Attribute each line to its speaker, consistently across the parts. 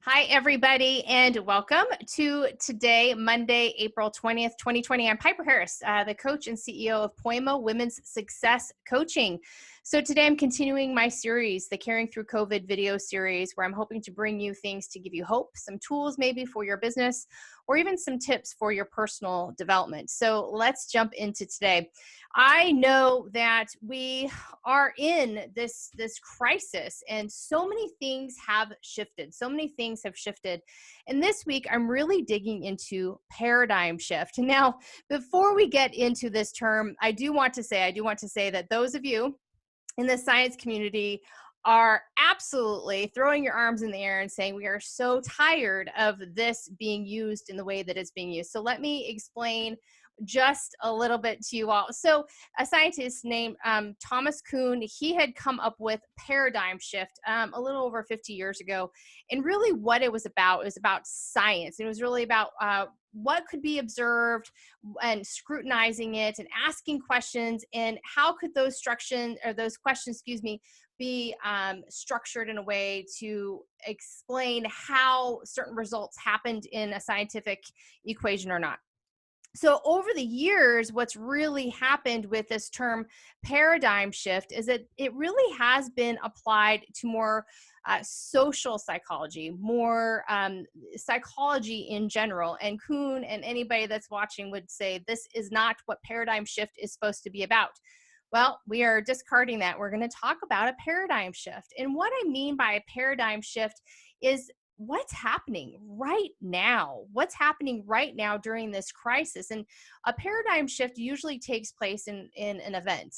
Speaker 1: Hi, everybody, and welcome to today, Monday, April 20th, 2020. I'm Piper Harris, the coach and CEO of Poema Women's Success Coaching. So today I'm continuing my series, the Caring Through COVID video series, where I'm hoping to bring you things to give you hope, some tools maybe for your business, or even some tips for your personal development. So let's jump into today. I know that we are in this crisis, and so many things have shifted. So many things have shifted. And this week, I'm really digging into paradigm shift. Now, before we get into this term, I do want to say that those of you in the science community are absolutely throwing your arms in the air and saying we are so tired of this being used in the way that it's being used. So let me explain just a little bit to you all. So a scientist named Thomas Kuhn, he had come up with paradigm shift a little over 50 years ago. And really what it was about science. It was really about what could be observed and scrutinizing it and asking questions, and how could those questions, be structured in a way to explain how certain results happened in a scientific equation or not. So over the years, what's really happened with this term paradigm shift is that it really has been applied to more social psychology, more psychology in general. And Kuhn and anybody that's watching would say this is not what paradigm shift is supposed to be about. Well, we are discarding that. We're going to talk about a paradigm shift. And what I mean by a paradigm shift is what's happening right now. What's happening right now during this crisis? And a paradigm shift usually takes place in an event,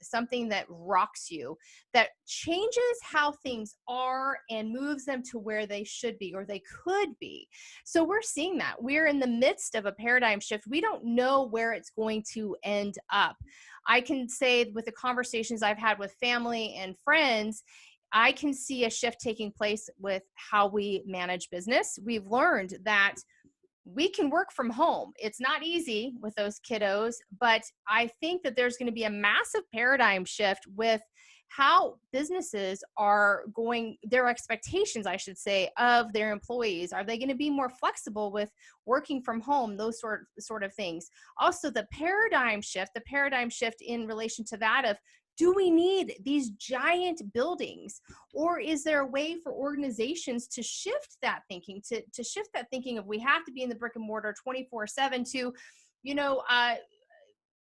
Speaker 1: something that rocks you, that changes how things are and moves them to where they should be or they could be. So we're seeing that. We're in the midst of a paradigm shift. We don't know where it's going to end up. I can say with the conversations I've had with family and friends, I can see a shift taking place with how we manage business. We've learned that we can work from home. It's not easy with those kiddos, but I think that there's going to be a massive paradigm shift with how businesses are going, their expectations, I should say, of their employees. Are they going to be more flexible with working from home, those sort of things? Also, the paradigm shift in relation to that of, do we need these giant buildings, or is there a way for organizations to shift that thinking, to shift that thinking of we have to be in the brick and mortar 24/7 to,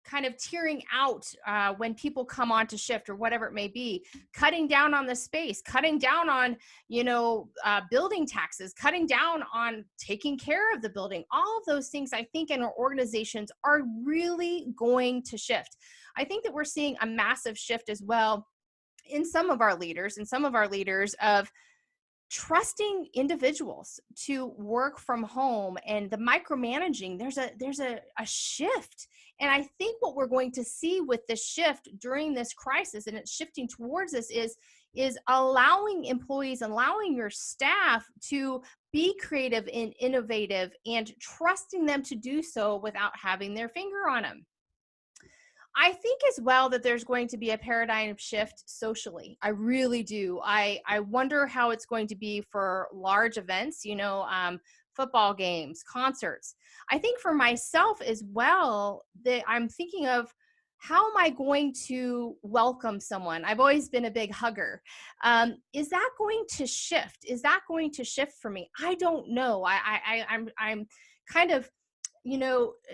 Speaker 1: kind of tearing out when people come on to shift or whatever it may be, cutting down on the space, cutting down on, building taxes, cutting down on taking care of the building. All of those things, I think, in our organizations are really going to shift. I think that we're seeing a massive shift as well in some of our leaders of trusting individuals to work from home, and the micromanaging. There's a shift. And I think what we're going to see with the shift during this crisis, and it's shifting towards this, is allowing employees, allowing your staff to be creative and innovative, and trusting them to do so without having their finger on them. I think as well that there's going to be a paradigm shift socially. I really do. I wonder how it's going to be for large events, football games, concerts. I think for myself as well, that I'm thinking of, how am I going to welcome someone? I've always been a big hugger. Is that going to shift? Is that going to shift for me? I don't know. I'm kind of,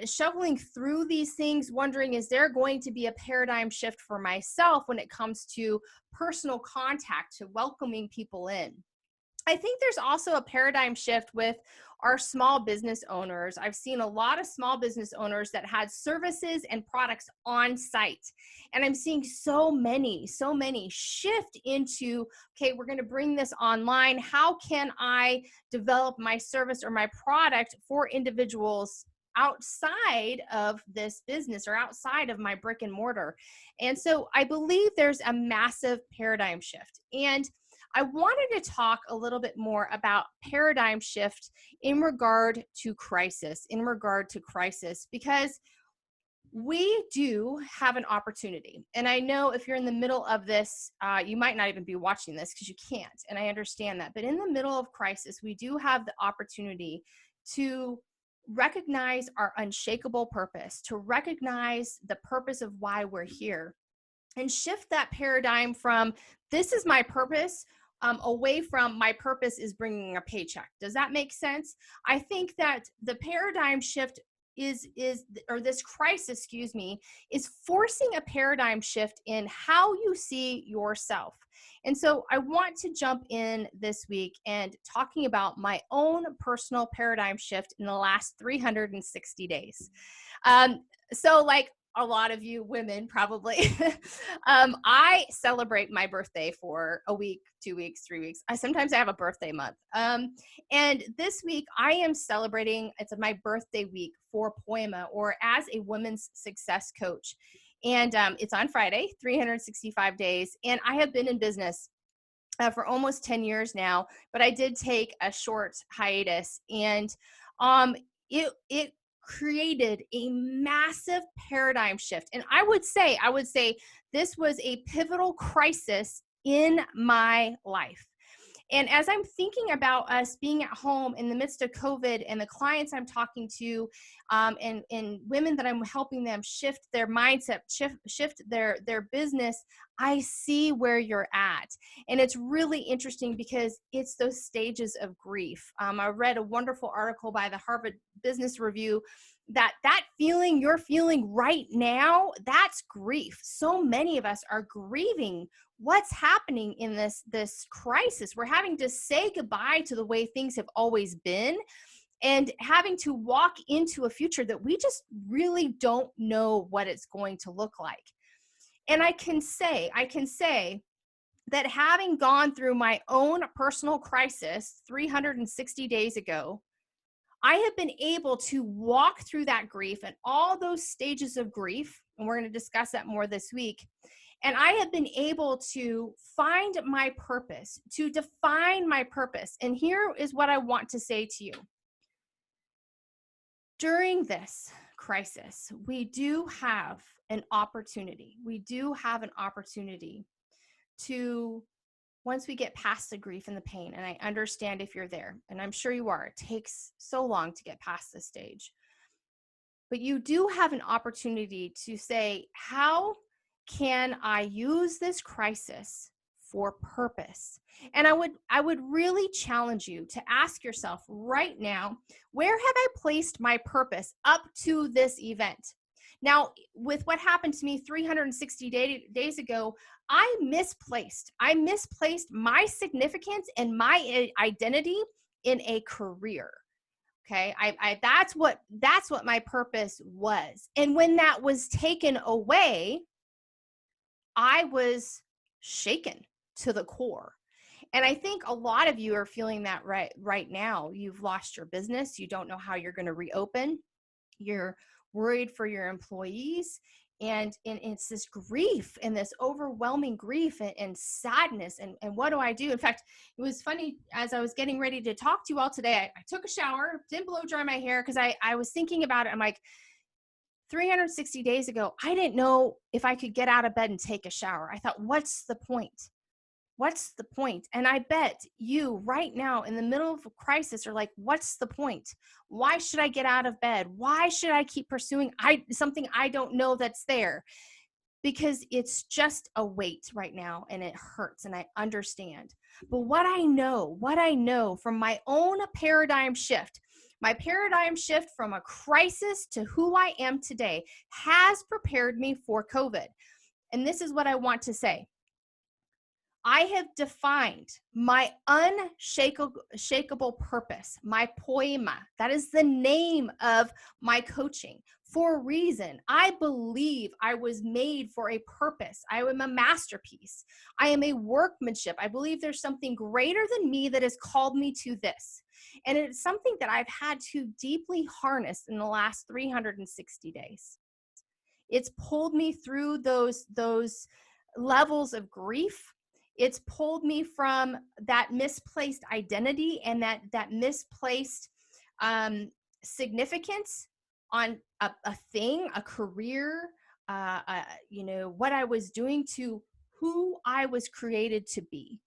Speaker 1: shoveling through these things, wondering, is there going to be a paradigm shift for myself when it comes to personal contact, to welcoming people in? I think there's also a paradigm shift with our small business owners. I've seen a lot of small business owners that had services and products on site. And I'm seeing so many shift into, okay, we're going to bring this online. How can I develop my service or my product for individuals outside of this business or outside of my brick and mortar? And so I believe there's a massive paradigm shift. And I wanted to talk a little bit more about paradigm shift in regard to crisis, because we do have an opportunity. And I know if you're in the middle of this, you might not even be watching this because you can't. And I understand that. But in the middle of crisis, we do have the opportunity to recognize our unshakable purpose, to recognize the purpose of why we're here, and shift that paradigm from this is my purpose away from my purpose is bringing a paycheck. Does that make sense? I think that the paradigm shift or this crisis, excuse me, is forcing a paradigm shift in how you see yourself. And so I want to jump in this week and talking about my own personal paradigm shift in the last 360 days. So like a lot of you women probably, I celebrate my birthday for a week, 2 weeks, 3 weeks. Sometimes I have a birthday month. And this week I am celebrating, it's my birthday week for Poema, or as a women's success coach. And it's on Friday, 365 days. And I have been in business for almost 10 years now, but I did take a short hiatus, and it created a massive paradigm shift. And I would say this was a pivotal crisis in my life. And as I'm thinking about us being at home in the midst of COVID, and the clients I'm talking to, and women that I'm helping them shift their mindset, shift their business, I see where you're at. And it's really interesting because it's those stages of grief. I read a wonderful article by the Harvard Business Review that feeling you're feeling right now, that's grief. So many of us are grieving what's happening in this crisis. We're having to say goodbye to the way things have always been, and having to walk into a future that we just really don't know what it's going to look like. And I can say that having gone through my own personal crisis 360 days ago, I have been able to walk through that grief and all those stages of grief, and we're going to discuss that more this week. And I have been able to find my purpose, to define my purpose. And here is what I want to say to you. During this crisis, we do have an opportunity. We do have an opportunity to, once we get past the grief and the pain, and I understand if you're there, and I'm sure you are, it takes so long to get past this stage. But you do have an opportunity to say, how can I use this crisis for purpose? And I would really challenge you to ask yourself right now, where have I placed my purpose up to this event? Now, with what happened to me 360 days ago, I misplaced my significance and my identity in a career. Okay, that's what my purpose was. And when that was taken away, I was shaken to the core. And I think a lot of you are feeling that right now. You've lost your business. You don't know how you're going to reopen. You're worried for your employees. And it's this grief and this overwhelming grief and sadness. And what do I do? In fact, it was funny, as I was getting ready to talk to you all today, I took a shower, didn't blow dry my hair because I was thinking about it. I'm like, 360 days ago, I didn't know if I could get out of bed and take a shower. I thought, what's the point? What's the point? And I bet you right now in the middle of a crisis are like, what's the point? Why should I get out of bed? Why should I keep pursuing something I don't know that's there? Because it's just a weight right now, and it hurts, and I understand. But what I know from my own paradigm shift, my paradigm shift from a crisis to who I am today has prepared me for COVID. And this is what I want to say. I have defined my unshakable purpose, my Poema. That is the name of my coaching for a reason. I believe I was made for a purpose. I am a masterpiece. I am a workmanship. I believe there's something greater than me that has called me to this. And it's something that I've had to deeply harness in the last 360 days. It's pulled me through those levels of grief. It's pulled me from that misplaced identity and that misplaced significance on a thing, a career, what I was doing to who I was created to be.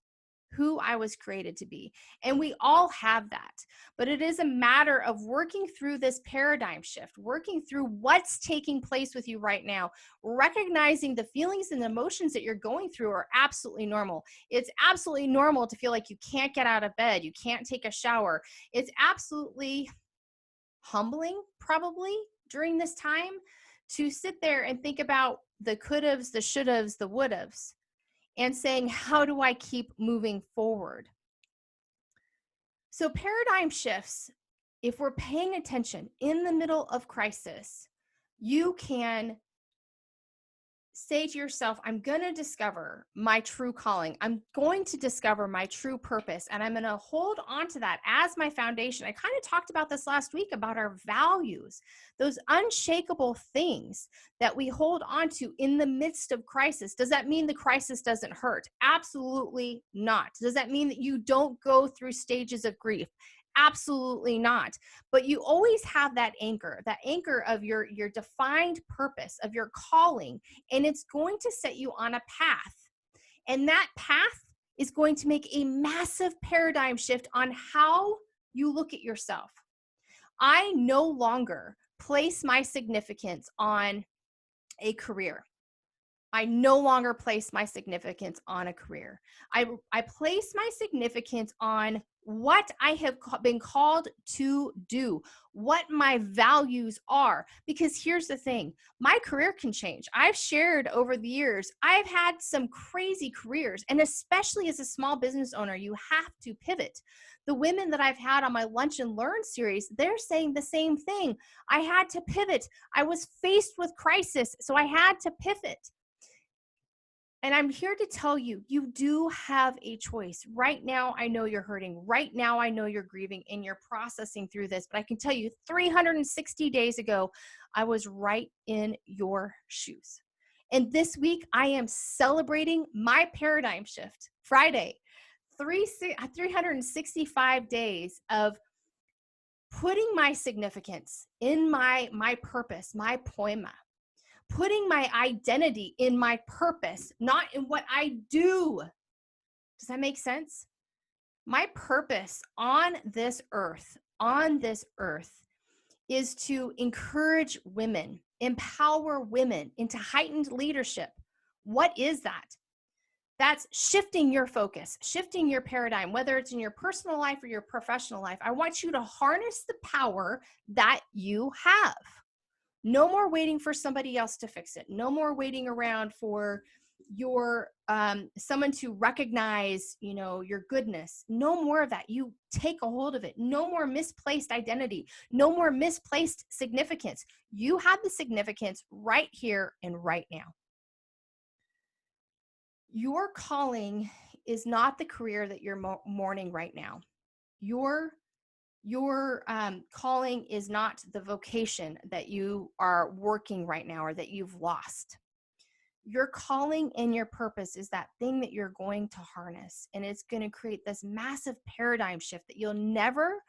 Speaker 1: Who I was created to be. And we all have that. But it is a matter of working through this paradigm shift, working through what's taking place with you right now, recognizing the feelings and emotions that you're going through are absolutely normal. It's absolutely normal to feel like you can't get out of bed, you can't take a shower. It's absolutely humbling, probably, during this time to sit there and think about the could haves, the should haves, the would haves, and saying, how do I keep moving forward? So, paradigm shifts, if we're paying attention in the middle of crisis, you can say to yourself, I'm going to discover my true calling. I'm going to discover my true purpose, and I'm going to hold on to that as my foundation. I kind of talked about this last week about our values, those unshakable things that we hold on to in the midst of crisis. Does that mean the crisis doesn't hurt? Absolutely not. Does that mean that you don't go through stages of grief? Absolutely not. But you always have that anchor of your defined purpose, of your calling, and it's going to set you on a path. And that path is going to make a massive paradigm shift on how you look at yourself. I no longer place my significance on a career. I no longer place my significance on a career. I place my significance on what I have been called to do, what my values are. Because here's the thing, my career can change. I've shared over the years, I've had some crazy careers, and especially as a small business owner, you have to pivot. The women that I've had on my Lunch and Learn series, they're saying the same thing. I had to pivot. I was faced with crisis, so I had to pivot. And I'm here to tell you, you do have a choice. Right now, I know you're hurting. Right now, I know you're grieving and you're processing through this. But I can tell you, 360 days ago, I was right in your shoes. And this week, I am celebrating my paradigm shift. Friday, 365 days of putting my significance in my purpose, my poema, putting my identity in my purpose, not in what I do. Does that make sense? My purpose on this earth, is to encourage women, empower women into heightened leadership. What is that? That's shifting your focus, shifting your paradigm, whether it's in your personal life or your professional life. I want you to harness the power that you have. No more waiting for somebody else to fix it. No more waiting around for your someone to recognize, your goodness. No more of that. You take a hold of it. No more misplaced identity. No more misplaced significance. You have the significance right here and right now. Your calling is not the career that you're mourning right now. Your calling is not the vocation that you are working right now or that you've lost. Your calling and your purpose is that thing that you're going to harness, and it's going to create this massive paradigm shift that you'll never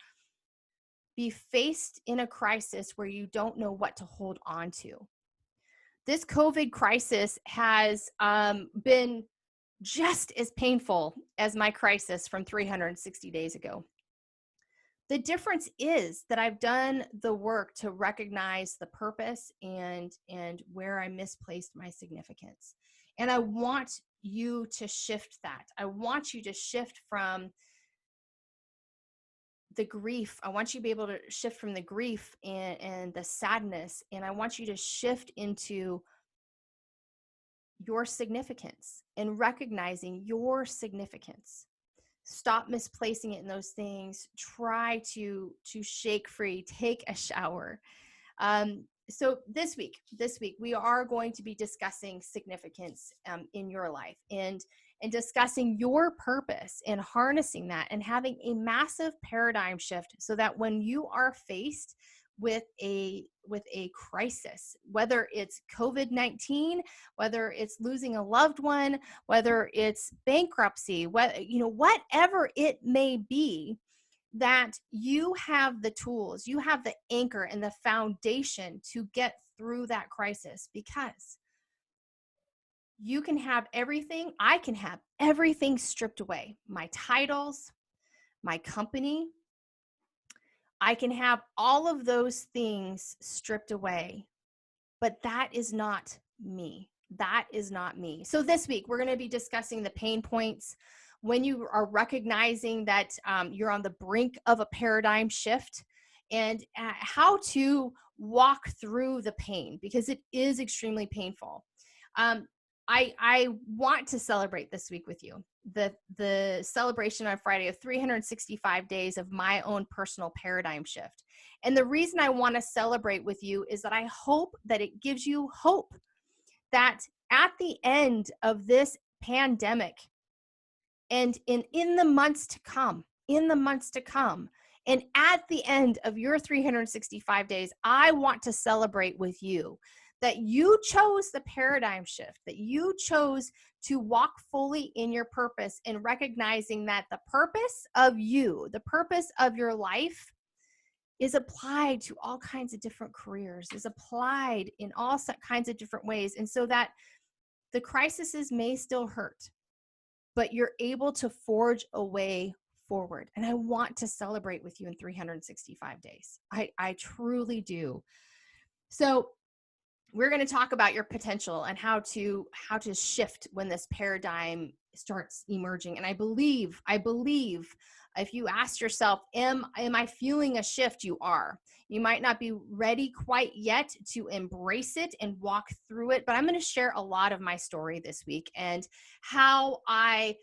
Speaker 1: be faced in a crisis where you don't know what to hold on to. This COVID crisis has been just as painful as my crisis from 360 days ago. The difference is that I've done the work to recognize the purpose and where I misplaced my significance. And I want you to shift that. I want you to shift from the grief. I want you to be able to shift from the grief and the sadness. And I want you to shift into your significance and recognizing your significance. Stop misplacing it in those things. Try to shake free, take a shower. So this week, we are going to be discussing significance in your life and discussing your purpose and harnessing that and having a massive paradigm shift so that when you are faced with a crisis, whether it's COVID-19, whether it's losing a loved one, whether it's bankruptcy, whatever it may be, that you have the tools, you have the anchor and the foundation to get through that crisis, because you can have everything. I can have everything stripped away. My titles, my company, I can have all of those things stripped away, but that is not me. That is not me. So this week, we're going to be discussing the pain points when you are recognizing that you're on the brink of a paradigm shift, and how to walk through the pain, because it is extremely painful. Um, I want to celebrate this week with you. The celebration on Friday of 365 days of my own personal paradigm shift. And the reason I want to celebrate with you is that I hope that it gives you hope that at the end of this pandemic, and in the months to come, and at the end of your 365 days, I want to celebrate with you that you chose the paradigm shift, that you chose to walk fully in your purpose, and recognizing that the purpose of you, the purpose of your life, is applied to all kinds of different careers, is applied in all kinds of different ways. And so that the crises may still hurt, but you're able to forge a way forward. And I want to celebrate with you in 365 days. I truly do. So we're going to talk about your potential and how to shift when this paradigm starts emerging. And I believe if you ask yourself, am I feeling a shift? You are. You might not be ready quite yet to embrace it and walk through it, but I'm going to share a lot of my story this week and how I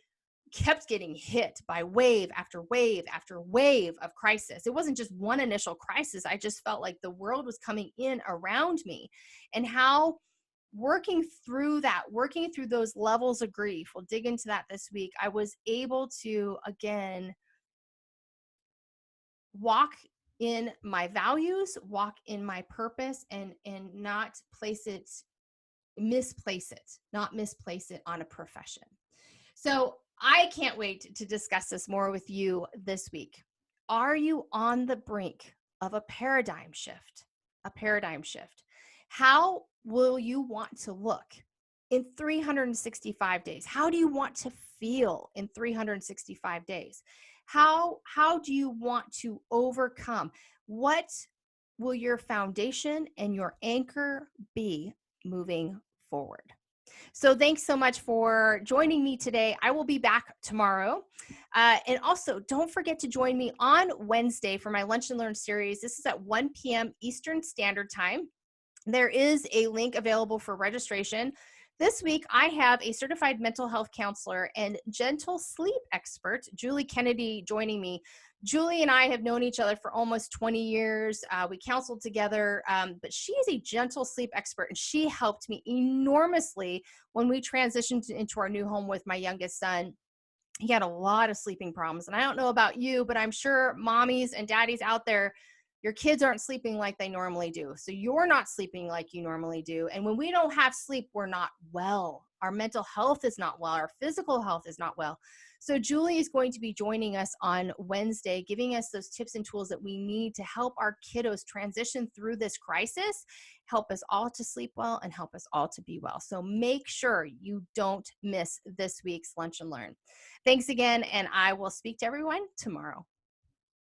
Speaker 1: kept getting hit by wave after wave after wave of crisis. It wasn't just one initial crisis. I just felt like the world was coming in around me, and how working through those levels of grief, we'll dig into that this week, I was able to, again, walk in my values, walk in my purpose, and not misplace it on a profession. So I can't wait to discuss this more with you this week. Are you on the brink of a paradigm shift? A paradigm shift. How will you want to look in 365 days? How do you want to feel in 365 days? How do you want to overcome? What will your foundation and your anchor be moving forward? So thanks so much for joining me today. I will be back tomorrow. And also, don't forget to join me on Wednesday for my Lunch and Learn series. This is at 1 p.m. Eastern Standard Time. There is a link available for registration. This week, I have a certified mental health counselor and gentle sleep expert, Julie Kennedy, joining me. Julie and I have known each other for almost 20 years. We counseled together, but she is a gentle sleep expert, and she helped me enormously when we transitioned into our new home with my youngest son. He had a lot of sleeping problems, and I don't know about you, but I'm sure mommies and daddies out there, your kids aren't sleeping like they normally do. So you're not sleeping like you normally do. And when we don't have sleep, we're not well. Our mental health is not well. Our physical health is not well. So Julie is going to be joining us on Wednesday, giving us those tips and tools that we need to help our kiddos transition through this crisis, help us all to sleep well, and help us all to be well. So make sure you don't miss this week's Lunch and Learn. Thanks again, and I will speak to everyone tomorrow.